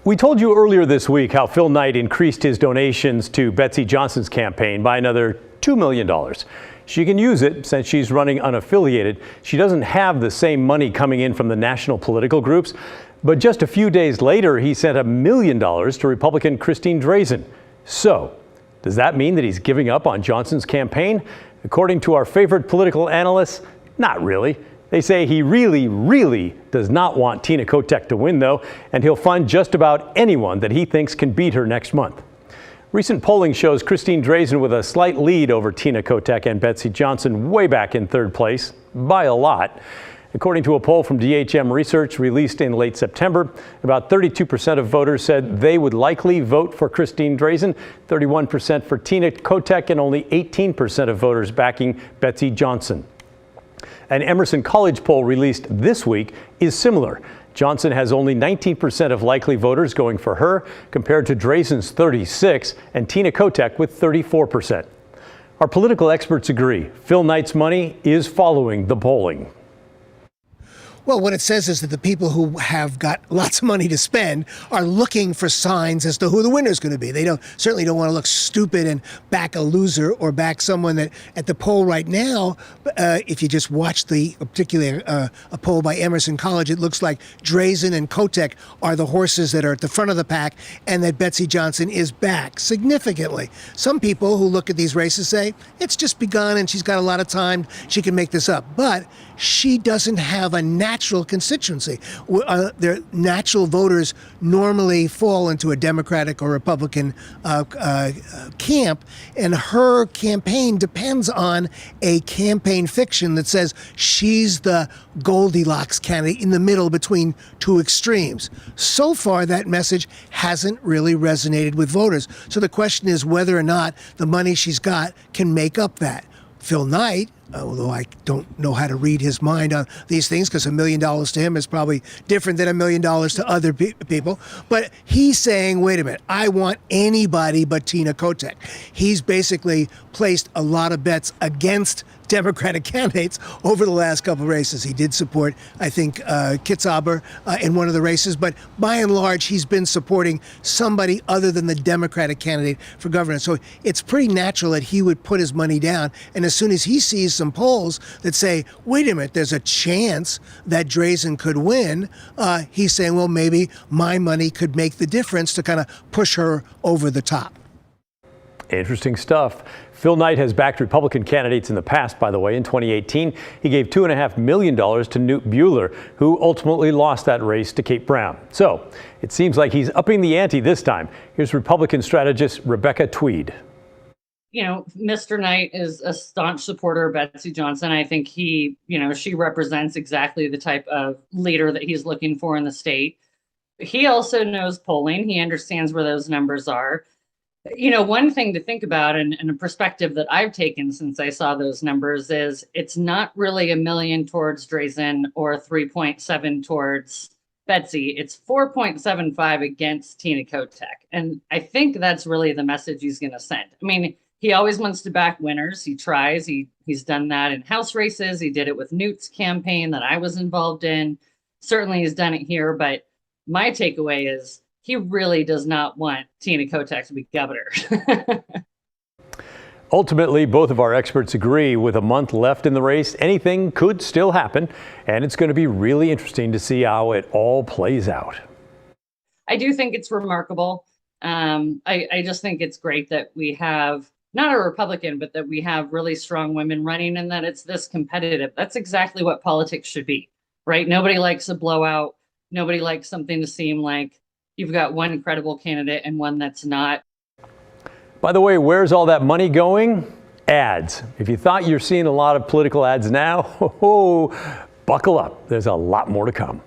We told you earlier this week how Phil Knight increased his donations to Betsy Johnson's campaign by another $2 million. She can use it since she's running unaffiliated. She doesn't have the same money coming in from the national political groups. But just a few days later, he sent $1 million to Republican Christine Drazan. So, does that mean that he's giving up on Johnson's campaign? According to our favorite political analysts, not really. They say he really does not want Tina Kotek to win, though, and he'll fund just about anyone that he thinks can beat her next month. Recent polling shows Christine Drazan with a slight lead over Tina Kotek and Betsy Johnson way back in third place, by a lot. According to a poll from DHM Research released in late September, about 32% of voters said they would likely vote for Christine Drazan, 31% for Tina Kotek, and only 18% of voters backing Betsy Johnson. An Emerson College poll released this week is similar. Johnson has only 19% of likely voters going for her, compared to Drazan's 36% and Tina Kotek with 34%. Our political experts agree Phil Knight's money is following the polling. Well, what it says is that the people who have got lots of money to spend are looking for signs as to who the winner is going to be. They certainly don't want to look stupid and back a loser or back someone that at the poll right now, if you just watch the particular a poll by Emerson College, it looks like Drazan and Kotek are the horses that are at the front of the pack and that Betsy Johnson is back significantly. Some people who look at these races say it's just begun and she's got a lot of time. She can make this up. But she doesn't have a natural constituency. Their natural voters normally fall into a Democratic or Republican camp, and her campaign depends on a campaign fiction that says she's the Goldilocks candidate in the middle between two extremes. So far, that message hasn't really resonated with voters. So the question is whether or not the money she's got can make up that. Phil Knight, although I don't know how to read his mind on these things because $1 million to him is probably different than $1 million to other people. But he's saying, wait a minute, I want anybody but Tina Kotek. He's basically placed a lot of bets against Democratic candidates over the last couple of races. He did support, I think, Kitzhaber in one of the races, but by and large, he's been supporting somebody other than the Democratic candidate for governor. So it's pretty natural that he would put his money down. And as soon as he sees some polls that say, wait a minute, there's a chance that Drazan could win, he's saying, well, maybe my money could make the difference to kind of push her over the top. Interesting stuff. Phil Knight has backed Republican candidates in the past, by the way. In 2018, he gave $2.5 million to Newt Buehler, who ultimately lost that race to Kate Brown. So it seems like he's upping the ante this time. Here's Republican strategist Rebecca Tweed. You know, Mr. Knight is a staunch supporter of Betsy Johnson. I think she represents exactly the type of leader that he's looking for in the state. He also knows polling. He understands where those numbers are. You know, one thing to think about and a perspective that I've taken since I saw those numbers is it's not really $1 million towards Drazan or 3.7 towards Betsy. It's 4.75 against Tina Kotek. And I think that's really the message he's going to send. I mean, he always wants to back winners. He tries. He's done that in House races. He did it with Newt's campaign that I was involved in. Certainly he's done it here. But my takeaway is he really does not want Tina Kotek to be governor. Ultimately, both of our experts agree with a month left in the race, anything could still happen, and it's going to be really interesting to see how it all plays out. I do think it's remarkable. I just think it's great that we have not a Republican, but that we have really strong women running and that it's this competitive. That's exactly what politics should be, right? Nobody likes a blowout. Nobody likes something to seem like you've got one credible candidate and one that's not. By the way, where's all that money going? Ads. If you thought you're seeing a lot of political ads now, buckle up. There's a lot more to come.